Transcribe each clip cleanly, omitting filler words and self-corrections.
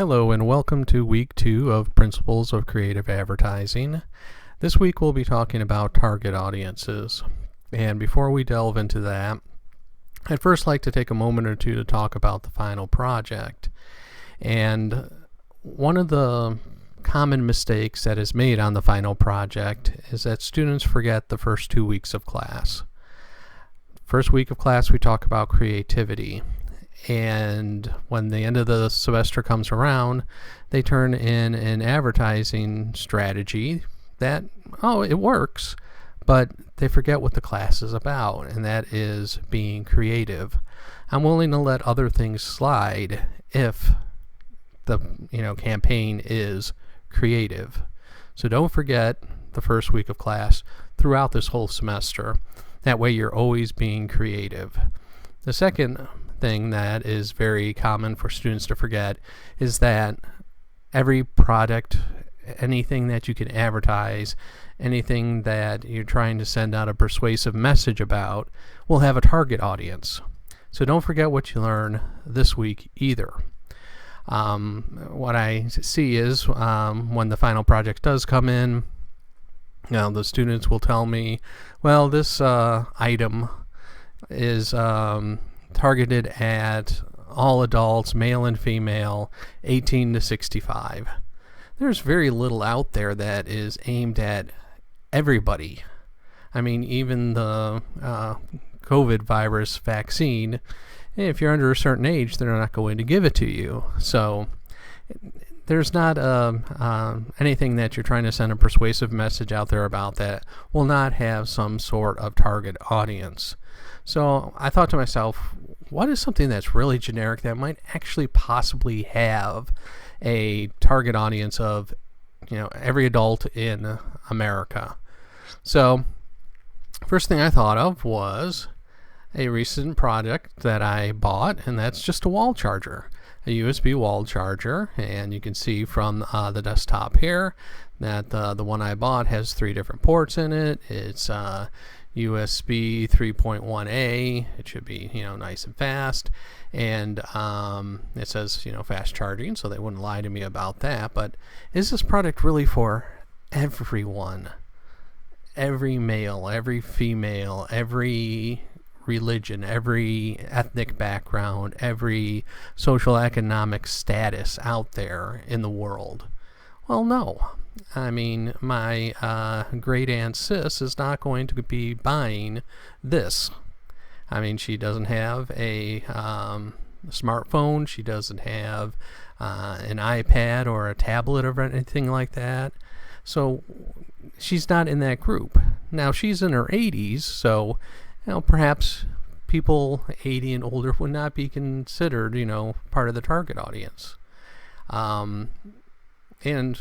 Hello and welcome to week 2 of Principles of Creative Advertising. This week we'll be talking about target audiences. And before we delve into that, I'd first like to take a moment or two to talk about the final project. And one of the common mistakes that is made on the final project is that students forget the first 2 weeks of class. First week of class we talk about creativity. And when the end of the semester comes around, they turn in an advertising strategy that, it works, but they forget what the class is about, and that is being creative. I'm willing to let other things slide if the campaign is creative. So don't forget the first week of class throughout this whole semester. That way you're always being creative. The second thing that is very common for students to forget is that every product, anything that you can advertise, anything that you're trying to send out a persuasive message about will have a target audience. So don't forget what you learn this week either. What I see is when the final project does come in, the students will tell me, well, this item is targeted at all adults, male and female, 18 to 65. There's very little out there that is aimed at everybody. I mean, even the COVID virus vaccine, if you're under a certain age, they're not going to give it to you. So there's not anything that you're trying to send a persuasive message out there about that will not have some sort of target audience. So I thought to myself, what is something that's really generic that might actually possibly have a target audience of, every adult in America? So first thing I thought of was a recent product that I bought, and that's just a wall charger, a USB wall charger. And you can see from the desktop here that the one I bought has 3 different ports in it. It's USB 3.1A. It should be, nice and fast. And it says, fast charging, so they wouldn't lie to me about that. But is this product really for everyone? Every male, every female, every religion, every ethnic background, every social economic status out there in the world? Well, no. I mean, my great aunt Sis is not going to be buying this. I mean, she doesn't have a smartphone. She doesn't have an iPad or a tablet or anything like that. So she's not in that group. Now, she's in her 80s, so perhaps people 80 and older would not be considered, part of the target audience. And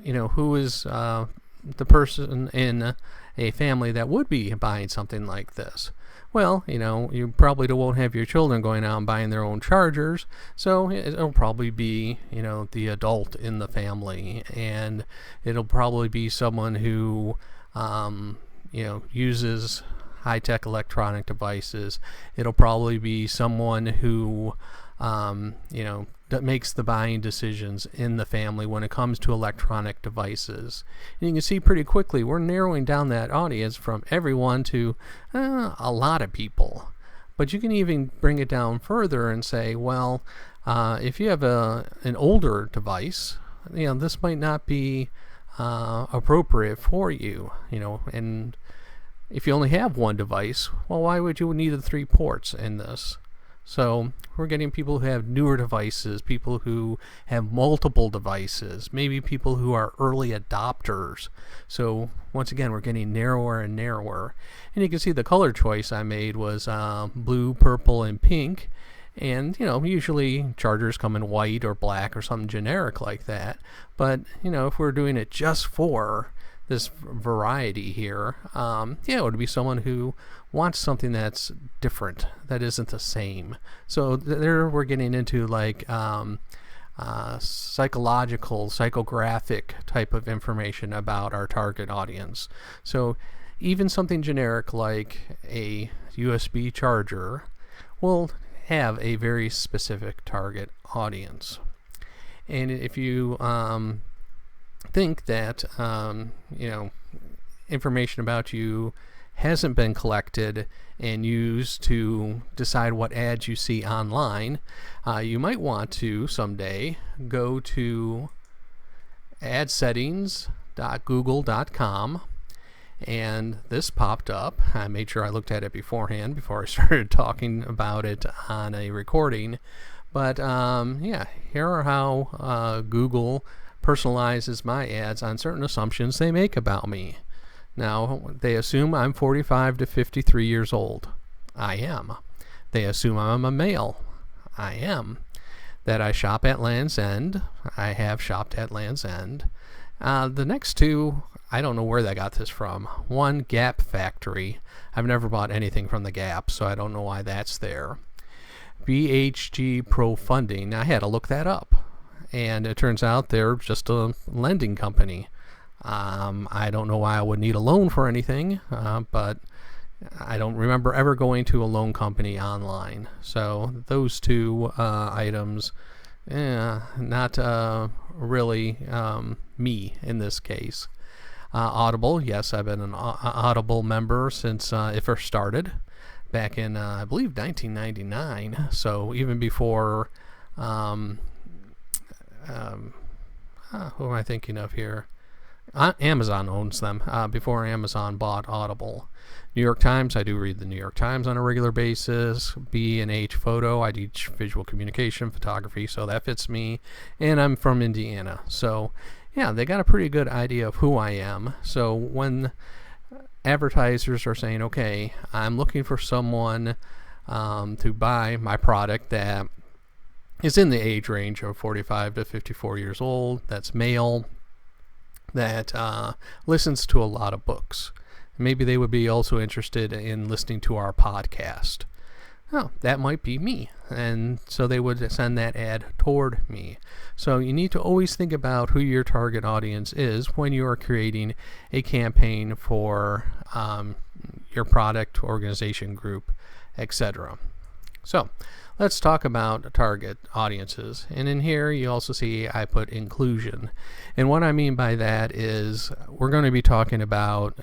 who is the person in a family that would be buying something like this? Well, you probably won't have your children going out and buying their own chargers, so it'll probably be, the adult in the family, and it'll probably be someone who, uses high-tech electronic devices. It'll probably be someone who, that makes the buying decisions in the family when it comes to electronic devices. And you can see pretty quickly we're narrowing down that audience from everyone to a lot of people. But you can even bring it down further and say, well, if you have an older device, this might not be appropriate for you, and if you only have one device, well, why would you need the 3 ports in this? So we're getting people who have newer devices, people who have multiple devices, maybe people who are early adopters. So once again, we're getting narrower and narrower. And you can see the color choice I made was blue, purple, and pink. And, usually chargers come in white or black or something generic like that. But, if we're doing it just for this variety here, it would be someone who wants something that's different, that isn't the same. So there we're getting into like psychological, psychographic type of information about our target audience. So even something generic like a USB charger will have a very specific target audience. And if you think that information about you hasn't been collected and used to decide what ads you see online, you might want to someday go to adsettings.google.com, and this popped up. I made sure I looked at it beforehand before I started talking about it on a recording. But here are how Google personalizes my ads on certain assumptions they make about me. Now, they assume I'm 45 to 53 years old. I am. They assume I'm a male. I am. That I shop at Land's End. I have shopped at Land's End. The next two, I don't know where they got this from. One, Gap Factory. I've never bought anything from the Gap, so I don't know why that's there. BHG Pro Funding. I had to look that up, and it turns out they're just a lending company. I don't know why I would need a loan for anything, but I don't remember ever going to a loan company online. So those two items, not really me in this case. Audible, yes, I've been an Audible member since it first started back in, I believe, 1999. So even before, who am I thinking of here? Amazon owns them, before Amazon bought Audible. New York Times, I do read the New York Times on a regular basis. B&H Photo, I teach visual communication, photography, so that fits me. And I'm from Indiana. So, yeah, they got a pretty good idea of who I am. So when advertisers are saying, okay, I'm looking for someone to buy my product that is in the age range of 45 to 54 years old, that's male, that listens to a lot of books. Maybe they would be also interested in listening to our podcast. Oh, that might be me. And so they would send that ad toward me. So you need to always think about who your target audience is when you are creating a campaign for your product, organization, group, etc. So let's talk about target audiences. And in here you also see I put inclusion. And what I mean by that is we're going to be talking about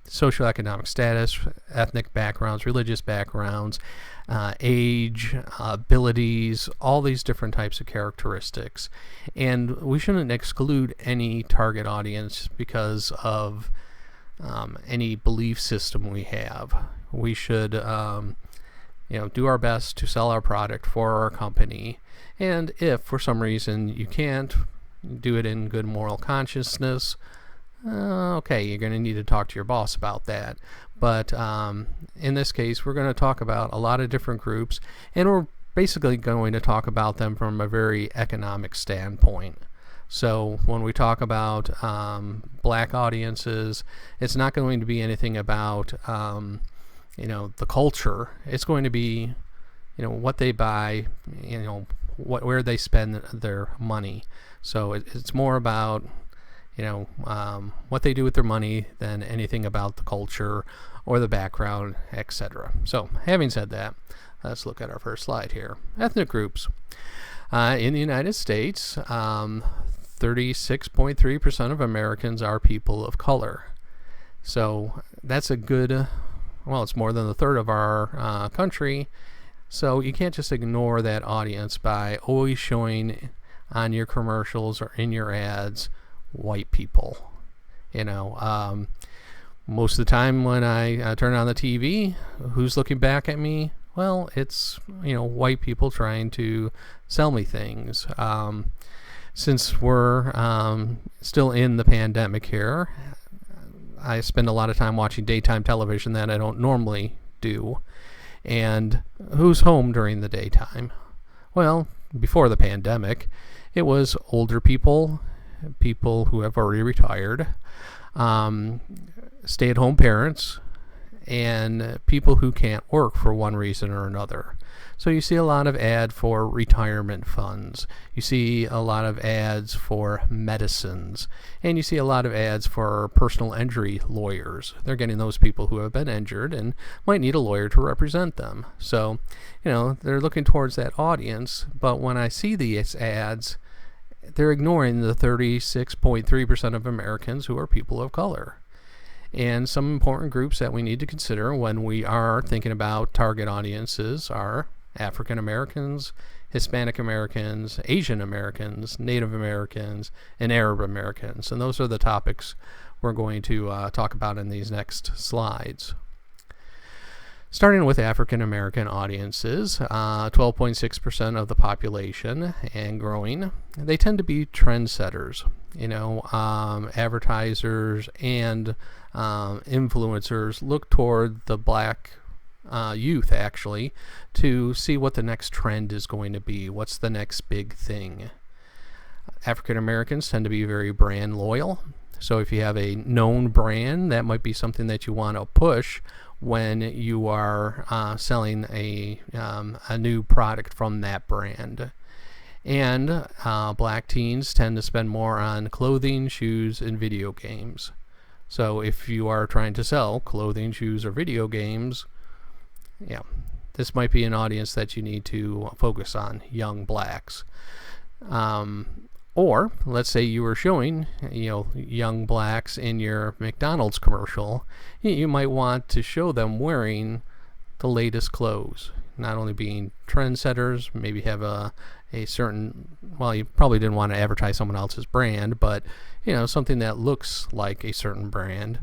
socioeconomic status, ethnic backgrounds, religious backgrounds, age, abilities, all these different types of characteristics. And we shouldn't exclude any target audience because of any belief system we have. We should do our best to sell our product for our company. And if for some reason you can't do it in good moral consciousness, okay, you're going to need to talk to your boss about that. But in this case, we're going to talk about a lot of different groups, and we're basically going to talk about them from a very economic standpoint. So when we talk about black audiences, it's not going to be anything about the culture. It's going to be, what they buy, where they spend their money. So it's more about, what they do with their money than anything about the culture or the background, etc. So having said that, let's look at our first slide here. Ethnic groups. In the United States, 36.3% of Americans are people of color. So that's a good, it's more than a third of our country. So you can't just ignore that audience by always showing on your commercials or in your ads white people. Most of the time when I turn on the TV, who's looking back at me? Well, it's white people trying to sell me things. Since we're still in the pandemic here, I spend a lot of time watching daytime television that I don't normally do. And who's home during the daytime? Well, before the pandemic, it was older people, people who have already retired, stay-at-home parents, and people who can't work for one reason or another. So you see a lot of ad for retirement funds. You see a lot of ads for medicines. And you see a lot of ads for personal injury lawyers. They're getting those people who have been injured and might need a lawyer to represent them. So, they're looking towards that audience. But when I see these ads, they're ignoring the 36.3% of Americans who are people of color. And some important groups that we need to consider when we are thinking about target audiences are African Americans, Hispanic Americans, Asian Americans, Native Americans, and Arab Americans. And those are the topics we're going to talk about in these next slides. Starting with African American audiences, 12.6% of the population and growing. They tend to be trendsetters. Advertisers and influencers look toward the black youth, actually, to see what the next trend is going to be. What's the next big thing? African Americans tend to be very brand loyal. So if you have a known brand, that might be something that you want to push when you are selling a new product from that brand. And black teens tend to spend more on clothing, shoes, and video games. So if you are trying to sell clothing, shoes, or video games, this might be an audience that you need to focus on, young blacks. Or let's say you were showing, young blacks in your McDonald's commercial. You might want to show them wearing the latest clothes, not only being trendsetters, maybe have a certain, well, you probably didn't want to advertise someone else's brand, but, something that looks like a certain brand.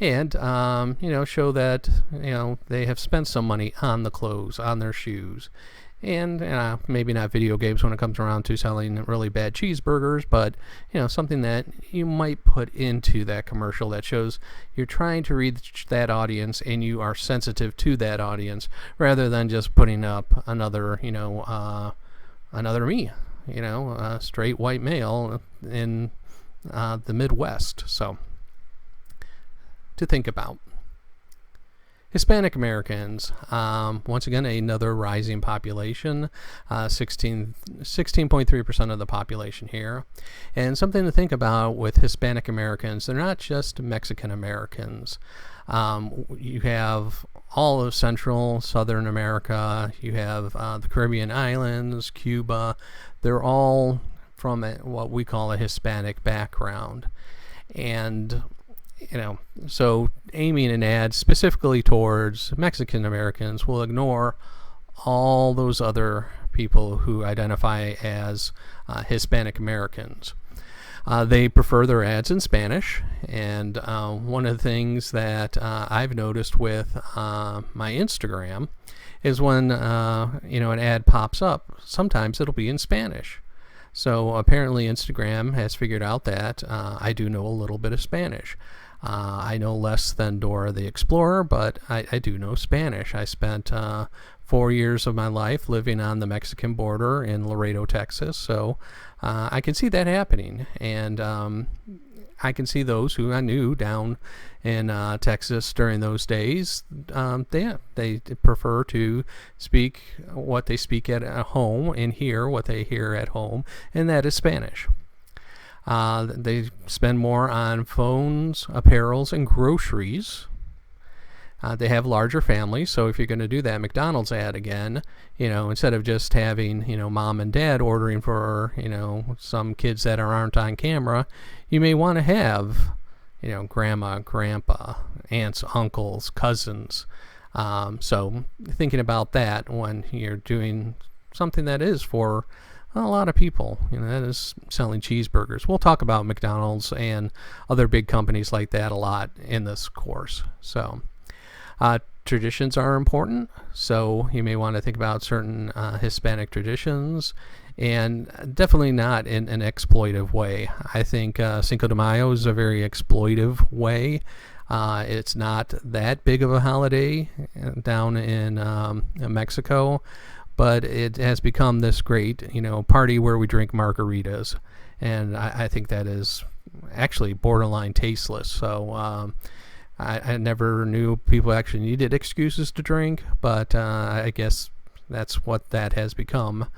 And, show that, they have spent some money on the clothes, on their shoes. And maybe not video games when it comes around to selling really bad cheeseburgers, but something that you might put into that commercial that shows you're trying to reach that audience and you are sensitive to that audience, rather than just putting up another another me, a straight white male in the Midwest. So to think about. Hispanic Americans, once again, another rising population, 16.3% of the population here. And something to think about with Hispanic Americans, they're not just Mexican Americans. You have all of Central, Southern America, you have the Caribbean islands, Cuba. They're all from what we call a Hispanic background. And so aiming an ad specifically towards Mexican Americans will ignore all those other people who identify as Hispanic Americans. They prefer their ads in Spanish, and one of the things that I've noticed with my Instagram is when an ad pops up, sometimes it'll be in Spanish. So apparently Instagram has figured out that I do know a little bit of Spanish. I know less than Dora the Explorer, but I do know Spanish. I spent 4 years of my life living on the Mexican border in Laredo, Texas, so I can see that happening. And I can see those who I knew down in Texas during those days, they prefer to speak what they speak at home and hear what they hear at home, and that is Spanish. They spend more on phones, apparels, and groceries. They have larger families, so if you're going to do that McDonald's ad again, instead of just having, mom and dad ordering for, some kids that aren't on camera, you may want to have, grandma, grandpa, aunts, uncles, cousins. So thinking about that when you're doing something that is for a lot of people, that is selling cheeseburgers. We'll talk about McDonald's and other big companies like that a lot in this course. So traditions are important, so you may want to think about certain Hispanic traditions, and definitely not in an exploitive way. I think Cinco de Mayo is a very exploitive way. It's not that big of a holiday down in Mexico, but it has become this great, party where we drink margaritas, and I think that is actually borderline tasteless. So I never knew people actually needed excuses to drink, but I guess that's what that has become.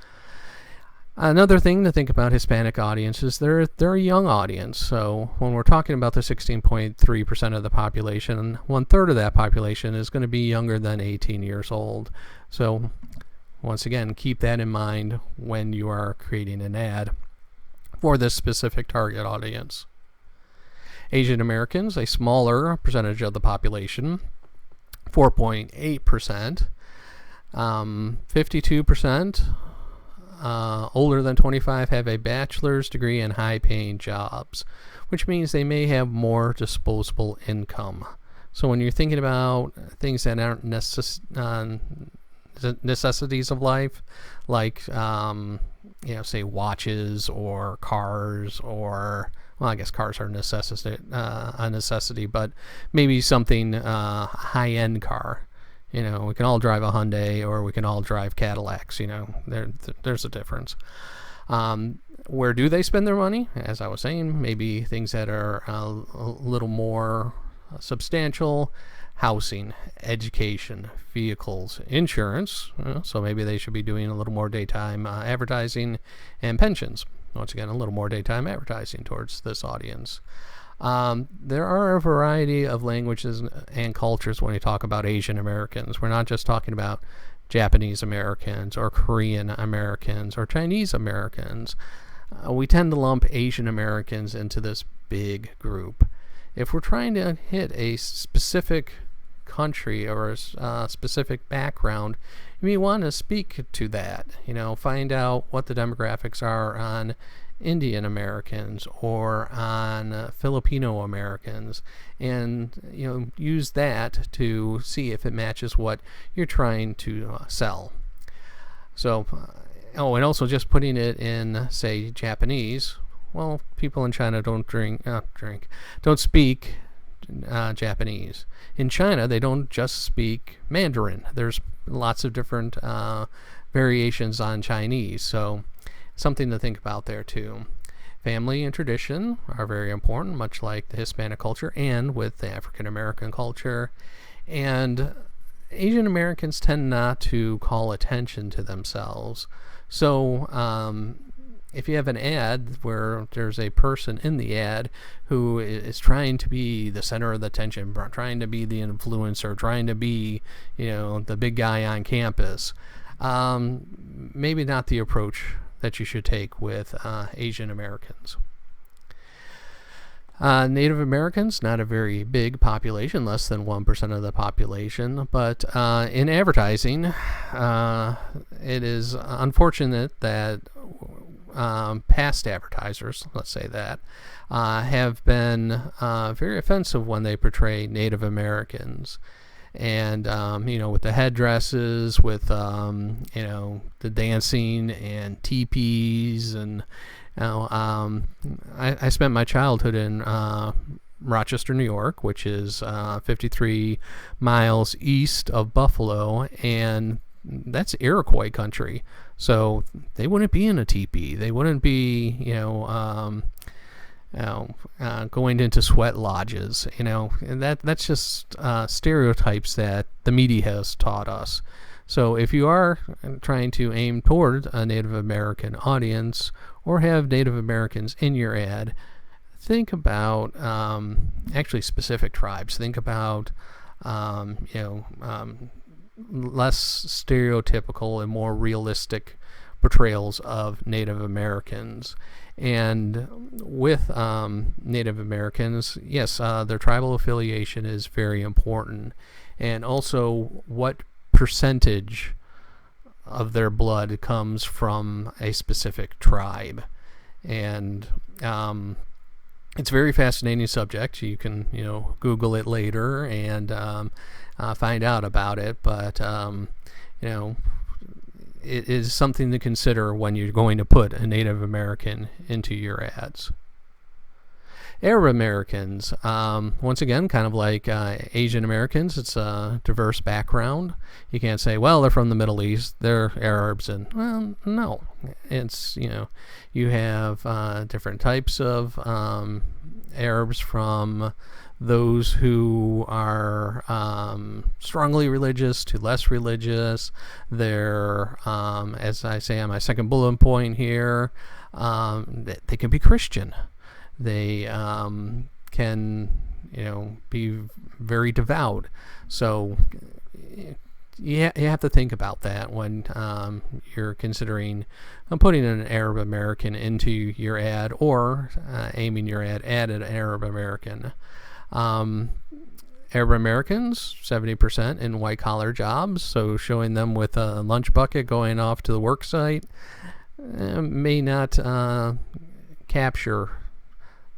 Another thing to think about Hispanic audiences, they're a young audience. So when we're talking about the 16.3% of the population, 1/3 of that population is going to be younger than 18 years old. So once again, keep that in mind when you are creating an ad. for this specific target audience. Asian Americans, a smaller percentage of the population, 4.8%. 52% older than 25 have a bachelor's degree in high-paying jobs, which means they may have more disposable income. So when you're thinking about things that aren't necessities of life, like say watches or cars, or well, I guess cars are a necessity, but maybe something high-end car. We can all drive a Hyundai or we can all drive Cadillacs. There's a difference. Where do they spend their money? As I was saying, maybe things that are a little more substantial: housing, education, vehicles, insurance. So maybe they should be doing a little more daytime advertising, and pensions. Once again, a little more daytime advertising towards this audience. There are a variety of languages and cultures when we talk about Asian Americans. We're not just talking about Japanese Americans or Korean Americans or Chinese Americans. We tend to lump Asian Americans into this big group. If we're trying to hit a specific country or a specific background, we want to speak to that. Find out what the demographics are on Indian Americans or on Filipino Americans, and use that to see if it matches what you're trying to sell. So, and also just putting it in, say, Japanese. Well, people in China don't speak Japanese. In China, they don't just speak Mandarin. There's lots of different variations on Chinese, so something to think about there too. Family and tradition are very important, much like the Hispanic culture and with the African American culture. And Asian Americans tend not to call attention to themselves. So if you have an ad where there's a person in the ad who is trying to be the center of the attention, trying to be the influencer, trying to be, the big guy on campus, maybe not the approach that you should take with Asian Americans. Native Americans, not a very big population, less than 1% of the population, but in advertising, it is unfortunate that past advertisers, let's say that, have been very offensive when they portray Native Americans. And, with the headdresses, with, the dancing and teepees. And, I spent my childhood in Rochester, New York, which is 53 miles east of Buffalo. And that's Iroquois country. So they wouldn't be in a teepee. They wouldn't be, going into sweat lodges, and that's just stereotypes that the media has taught us. So if you are trying to aim toward a Native American audience or have Native Americans in your ad, think about actually specific tribes. Think about less stereotypical and more realistic portrayals of Native Americans. And with Native Americans, yes, their tribal affiliation is very important, and also what percentage of their blood comes from a specific tribe. And it's a very fascinating subject. You can Google it later and find out about it, but it is something to consider when you're going to put a Native American into your ads. Arab Americans, once again, kind of like Asian Americans, it's a diverse background. You can't say, well, they're from the Middle East, they're Arabs, and, well, no. It's, you have different types of Arabs, from those who are strongly religious to less religious. They're, as I say on my second bullet point here, they can be Christian. They can, be very devout. So you have to think about that when you're considering putting an Arab American into your ad, or aiming your ad at an Arab American. Arab Americans, 70% in white collar jobs, so showing them with a lunch bucket going off to the work site may not capture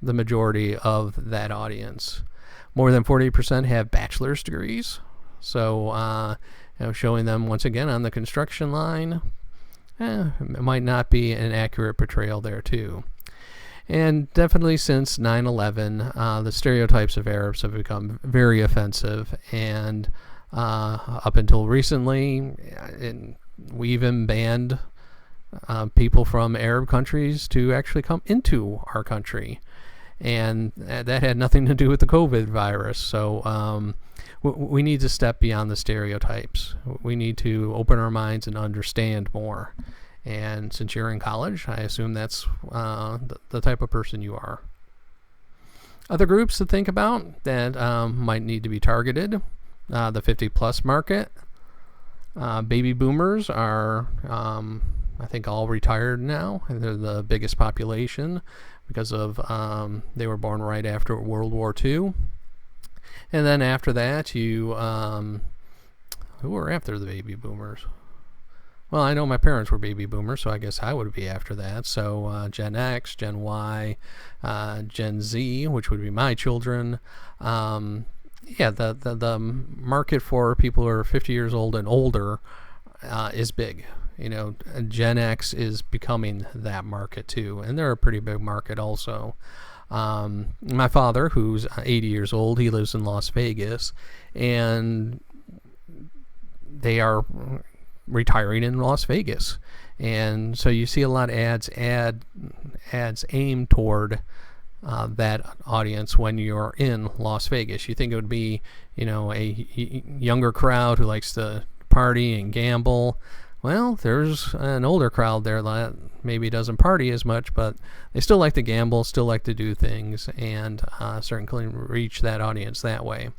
the majority of that audience. More than 40% have bachelor's degrees, so showing them once again on the construction line it might not be an accurate portrayal there too. And definitely since 9/11, the stereotypes of Arabs have become very offensive, and up until recently, we even banned people from Arab countries to actually come into our country, and that had nothing to do with the COVID virus. So we need to step beyond the stereotypes. We need to open our minds and understand more. And since you're in college, I assume that's the type of person you are. Other groups to think about that might need to be targeted: the 50-plus market. Baby boomers are, I think, all retired now. They're the biggest population because of they were born right after World War II. And then after that, who were after the baby boomers? Well, I know my parents were baby boomers, so I guess I would be after that. So Gen X, Gen Y, Gen Z, which would be my children. The market for people who are 50 years old and older is big. Gen X is becoming that market too, and they're a pretty big market also. My father, who's 80 years old, he lives in Las Vegas, and they are retiring in Las Vegas, and so you see a lot of ads aimed toward that audience when you're in Las Vegas. You think it would be a younger crowd who likes to party and gamble. Well, there's an older crowd there that maybe doesn't party as much, but they still like to gamble, still like to do things, and certainly reach that audience that way.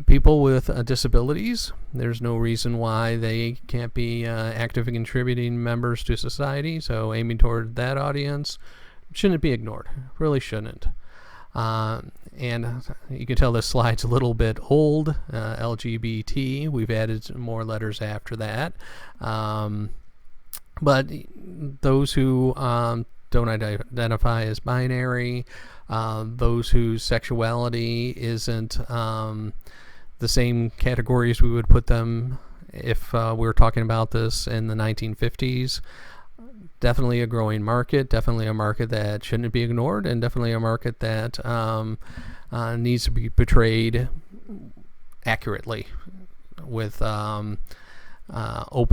People with disabilities, there's no reason why they can't be active and contributing members to society, so aiming toward that audience shouldn't be ignored. Really shouldn't. And you can tell this slide's a little bit old. LGBT, we've added some more letters after that. But those who don't identify as binary, those whose sexuality isn't the same categories we would put them if we were talking about this in the 1950s. Definitely a growing market, definitely a market that shouldn't be ignored, and definitely a market that needs to be portrayed accurately with open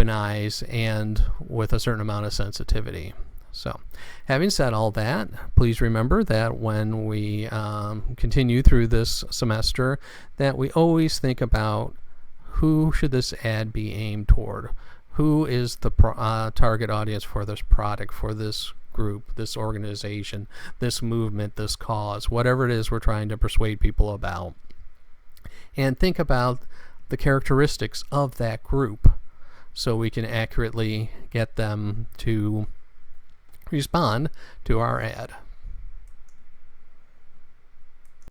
eyes and with a certain amount of sensitivity. So, having said all that, please remember that when we continue through this semester, that we always think about who should this ad be aimed toward. Who is the target audience for this product, for this group, this organization, this movement, this cause, whatever it is we're trying to persuade people about. And think about the characteristics of that group so we can accurately get them to respond to our ad.